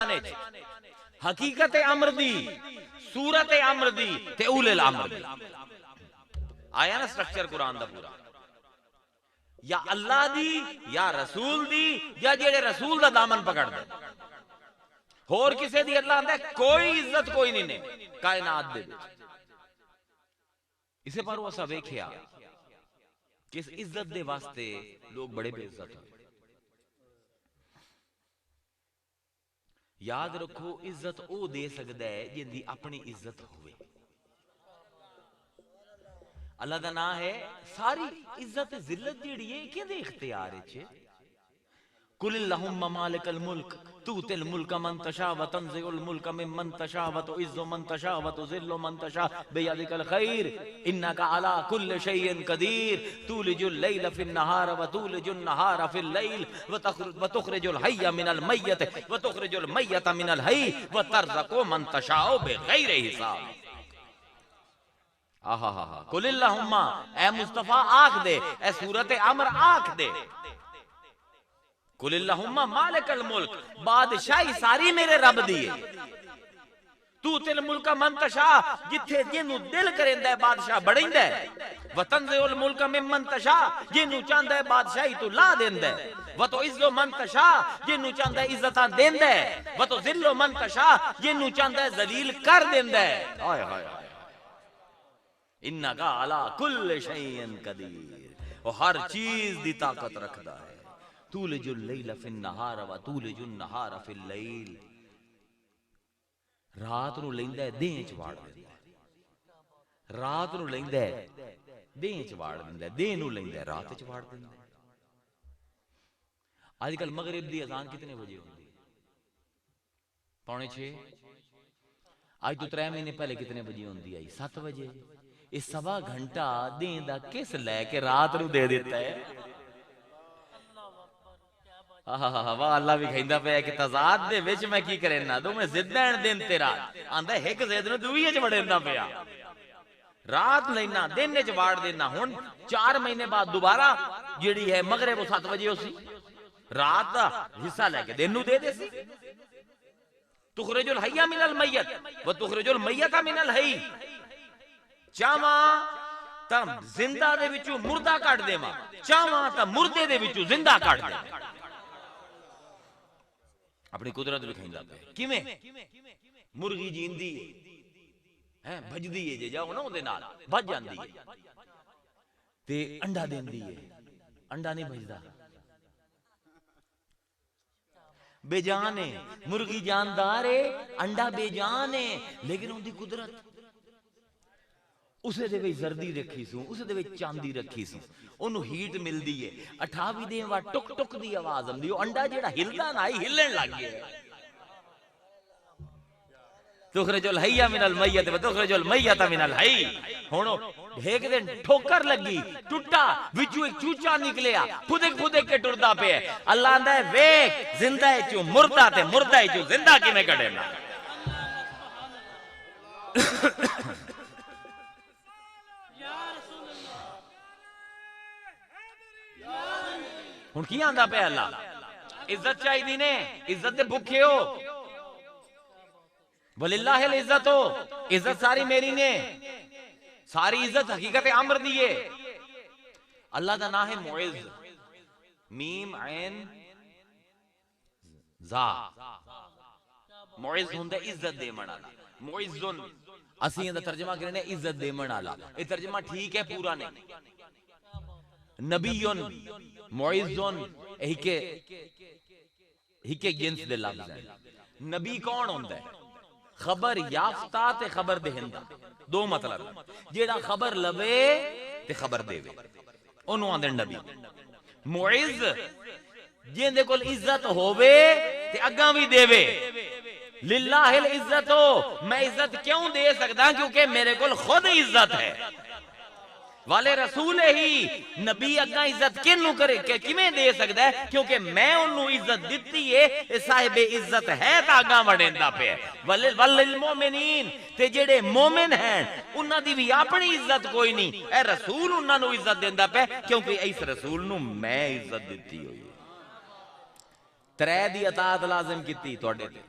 شان حقیقت امر دی صورت امر دی تے اولے الامر دی آیا نا سٹرکچر قرآن دا پورا یا اللہ دی یا رسول دی یا جیڑے رسول دا دامن پکڑ دے اور کسے دی اللہ آندہ ہے کوئی عزت کوئی نہیں نے کائنات دے اسے پر وہ سب ایک ہے کہ اس عزت دے واسطے لوگ بڑے بے عزت ہیں یاد رکھو عزت او دے سکتا ہے جن دی اپنی عزت ہوئے اللہ دا نام ہے ساری عزت ذلت جیڑی ہے کہ دے اختیار ہے قل اللہم مالک الملک توت الملک من تشاء وتنزع الملک ممن تشاء وتعز من تشاء وتذل من تشاء بیدک الخیر انک علی کل شیء قدیر تولج اللیل فی النہار وتولج النہار فی اللیل وتخرج الحی من المیت وتخرج المیت من الحی وترزق من تشاء بغیر حساب قل اللہم اے مصطفیٰ آکھ دے اے صورت امر آکھ دے قل اللہم مالک الملک بادشاہی ساری میرے رب دیئے تو تل ملک منتشا جتھے جنو دل کرندہ ہے بادشاہ بڑھندہ ہے وتنزع الملک من منتشا جنو چاندہ ہے بادشاہی تو لا دیندہ ہے وتو عزو منتشا جنو چاندہ ہے عزتان دیندہ ہے وتو ذلو منتشا جنو چاندہ ہے ذلیل کر دیندہ ہے آئے آئے آئے انکا علا کل شیئن قدیر وہ ہر چیز دی طاقت رکھدا ہے تولج اللیل فی النہار و تولج النہار فی اللیل رات نو لیندہ ہے دین چواڑ دیندہ ہے رات نو لیندہ ہے دین چواڑ دیندہ ہے دین نو لیندہ ہے رات چواڑ دیندہ ہے آج کل مغرب دی اذان کتنے بجے ہوندی 5:45 آج تو 3 مہینے پہلے کتنے بجے ہوندی آئی 7 بجے اس سوا گھنٹہ دین دا کس لے کے رات نو دے دیتا ہے واہ اللہ بھی کھیندا پیا کہ تضاد دے وچ میں کی کرنا تو میں زدن دن تیرا آندا ایک زید نو دوویں وچ وڑیندا پیا رات لینا دن وچ واڑ دینا ہن 4 مہینے بعد دوبارہ جیڑی ہے مغرب 7 بجے ہوسی رات دا حصہ لے کے دن نو دے دے سی تخرج الحی من المیت وتخرج المیت من الحی چاواں تا زندہ دے وچوں مردہ کڈ دیواں چاواں تا مردے دے وچوں زندہ کڈ دیواں اپنی قدرت لکھائندہ پہ کیویں مرغی جیندی ہے بھجدی ہے جے جاؤ نا اودے نال بھج جاندی ہے تے انڈا دیندی ہے انڈا نہیں بھجدا بے جان ہے مرغی جاندار ہے انڈا بے جان ہے لیکن ان دی قدرت اسے دے وچ زردی رکھی سوں اسے دے وچ چاندی رکھی سوں انہوں ہیٹ مل دی ہے 28 دیں وا ٹک ٹک دی آواز ہم دی انڈا جیڑا ہلدا نہ ہی ہلن لگ گیا تخرج الحی من المیت و تخرج المیت من الحی ہونو ایک دن ٹھوکر لگی ٹوٹا وچوں ایک چوچا نکلیا پھدک پھدک کے ٹردا پہ اللہ آندا ہے ویکھ زندہ ہے چوں مردہ تے مردہ ہے چوں زندہ کیویں کڈے نا ہن کی آندا پہ اللہ عزت چاہی دی نے عزت دے بھکھے ہو وللہ العزت ہو عزت ساری میری نے ساری عزت حقیقت امر دیئے اللہ دا نام ہے معز میم عین زا معز ہوندا عزت دے من والا معزن اسی دا ترجمہ کرنے عزت دے من والا یہ ترجمہ ٹھیک ہے پورا نہیں نبیون معزون ہکے جنس دے لفظ ہے نبی کون ہوندا ہے خبر یافتہ تے خبر دہندہ دو مطلب جیڑا خبر لوے تے خبر دے وے انہوں آندے نبی معز جن دے کول عزت ہووے تے اگاں بھی دے وے للہ العزت ہو میں عزت کیوں دے سکتا کیونکہ میرے کول خود عزت ہے والے رسول ہی نبی اگاں عزت کنوں کرے کہ کیویں دے سکدا ہے کیونکہ میں انہوں عزت دتی ہے صاحب عزت ہے تا اگاں وڑیندا پیا وللمؤمنین تے جڑے مومن ہیں انہاں دی بھی اپنی عزت کوئی نہیں اے رسول انہاں نوں عزت دیندا پیا کیونکہ اس رسول نوں میں عزت دتی ہوئی ہے ترے دی اطاعت لازم کیتی تواڈے تے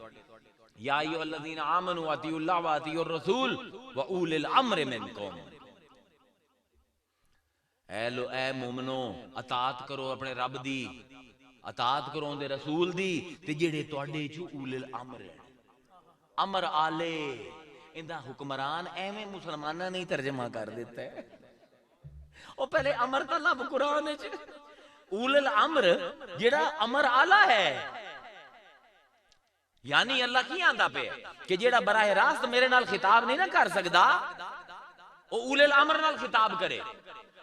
یا ایھا الذین آمنوا اطیعوا اللہ واطیعوا الرسول واولی الامر منکم، اے مومنو اطاعت کرو اپنے رب دی، اطاعت کرو دے رسول دی، تے جڑے تواڈے چوں اولی الامر ہیں، امر آلے، اندا حکمران ایویں مسلماناں نے ترجمہ کر دیتا ہے، او پہلے امر تا لب قرآن وچ، اولی الامر جڑا امر آلہ ہے، یعنی اللہ کی آندا پہ کہ جیڑا براہ راست میرے نال خطاب نہیں نہ کر سکدا او اولی الامر نال خطاب کرے،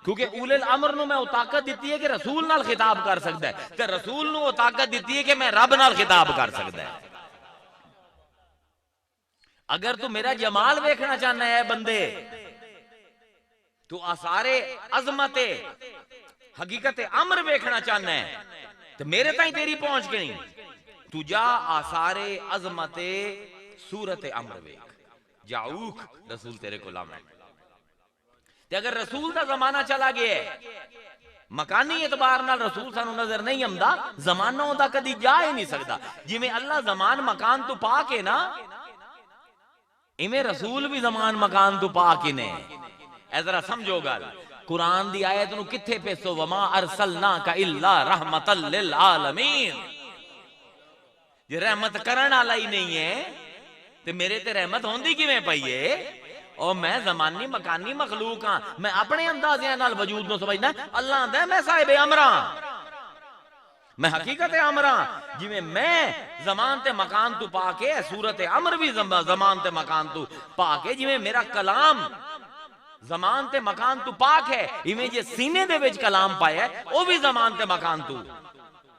کیونکہ اولی الامر نو میں او طاقت دیتی ہے کہ رسول نال خطاب کر سکدا ہے، تے رسول نو او طاقت دیتی ہے کہ میں رب نال خطاب کر سکدا ہے۔ اگر تو میرا جمال ویکھنا چاہنا ہے بندے، تو آثار عظمت حقیقت امر ویکھنا چاہنا ہے تو میرے تائیں تیری پہنچ کے نہیں، تو جا آثار عظمت صورت امر ویکھ، جاؤک رسول تیرے کو لامے، تے اگر رسول دا زمانہ چلا گیا ہے، مکانی اعتبار نال رسول سانو نظر نہیں آمدا، زمانہ ہوندا کدی جا ہی نہیں سکدا، جی میں اللہ زمان مکان تو پا کے نا، ایویں رسول بھی زمان مکان تو پا کے نے، اے ذرا سمجھو گل، قرآن دی آیت نو کتھے پیسو، وما ارسلناک الا رحمتا للعالمین، جی رحمت کرن والا ہی نہیں ہے تے میرے تے رحمت ہوندی کیویں پئی ہے؟ اور میں زمانی مکانی مخلوق ہاں، میں اپنے اندازے نال وجود نو سمجھنا، اللہ آندا ہے میں صاحب امراں، میں حقیقت امراں، جی میں زمان تے مکان تو پا کے، صورت امر بھی زمان تے مکان تو پا کے، جی میرا کلام زمان تے مکان تو پاک ہے، ایویں جے سینے دے وچ کلام پایا ہے او بھی زمان تے مکان تو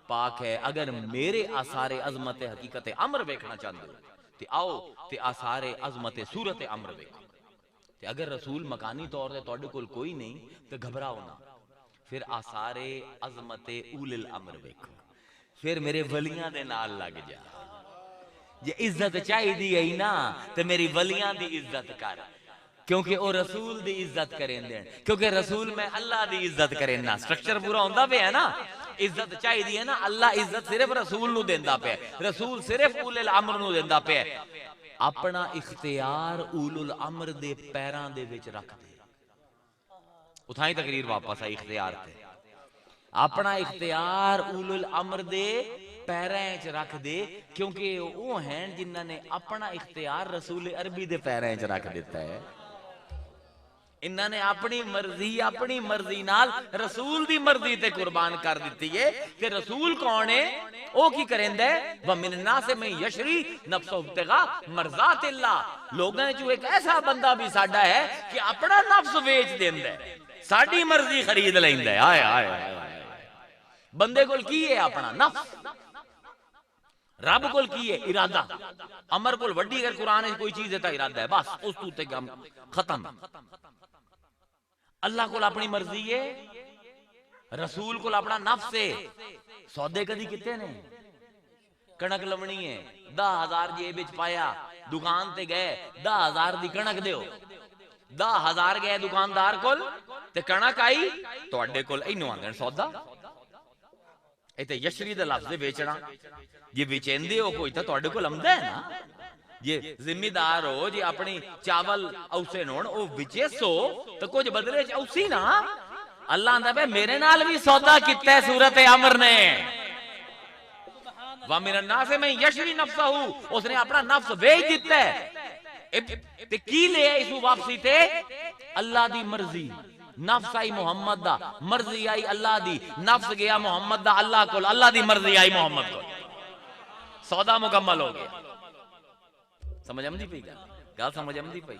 پاک ہے۔ اگر میرے آثار عظمت حقیقت امر ویکھنا چاہندے ہو تے آؤ تے آثار عظمت صورت امر ویکھو، تے اگر رسول مکانی طور تے تواڈے کول کوئی نہیں تے گھبراؤ نہ، پھر آثار عظمت اولی الامر ویکھو، پھر میرے ولیاں دے نال لگ جا، جے عزت چاہیدی ہے نا تے میری ولیاں دی عزت کر، کیونکہ او رسول دی عزت کریں دین، کیونکہ رسول میں اللہ دی عزت کریں نا، سٹرکچر پورا ہوندہ پہ ہے نا، عزت چاہی دی ہے نا، اللہ عزت صرف رسول نو دیندہ پہ، رسول صرف اولی الامر نو دیندہ پہ، اپنا اختیار اولی الامر دے پیران دے وچ رکھ دے، اتھائیں تقریر واپس آئی اختیار تے، اپنا اختیار اولی الامر دے پیران وچ رکھ دے، کیونکہ وہ ہیں جنہاں نے اپنا اختیار رسول عربی دے پیران وچ رکھ دیتا ہے، انہاں نے اپنی مرضی نال رسول دی مرضی تے قربان کر دیتی ہے کہ رسول کون ہے، او کی کریندا ہے، وَمِنَ النَّاسِ مَن یشری نفسہ ابتغاء مرضات اللہ، لوگاں چوں ایک ایسا بندہ بھی ساڈا ہے کہ اپنا نفس بیچ دیندا ہے، ساڈی مرضی خرید لیندا ہے، آئے آئے آئے، بندے کول کی ہے اپنا نفس، رب کول کی ہے ارادہ، امر کول وڈی اگر قرآن ہے کوئی چیز ہے تا ارادہ ہے، بس اس تو تے ختم، اللہ کو اپنی مرضی ہے، رسول کو اپنا نفس ہے، سودے کدی کتے نے، کنک لونی ہے، 10,000 جیب وچ پایا، دکان تے گئے 10,000 دی کنک دیو، 10,000 گئے دکاندار کول تے کنک آئی تواڈے کول، اینو آندے سودا، ایتھے یشری دا لفظ بیچنا، جی بیچیندے ہو کوئی تا تواڈے کول آمدا ہے نا، جی ذمہ دار ہو، جی اپنی چاول اوسے نون او وچیسو تو کچھ بدلے اوسی نا، اللہ آندا پہ میرے نال بھی سودا کیتا ہے صورت امر نے، وَمِنَ النَّاسِ مَن یشری نفسہ، اس نے اپنا نفس بیچ دیتا ہے، تے کی لے اس واپسی تے اللہ دی مرضی، نفس آئی محمد دا، مرضی آئی اللہ دی، نفس گیا محمد دا اللہ کول، اللہ دی مرضی آئی محمد کول، سودا مکمل ہو گیا، سمجھ آمدی پئی گل سمجھ آمدی پئی؟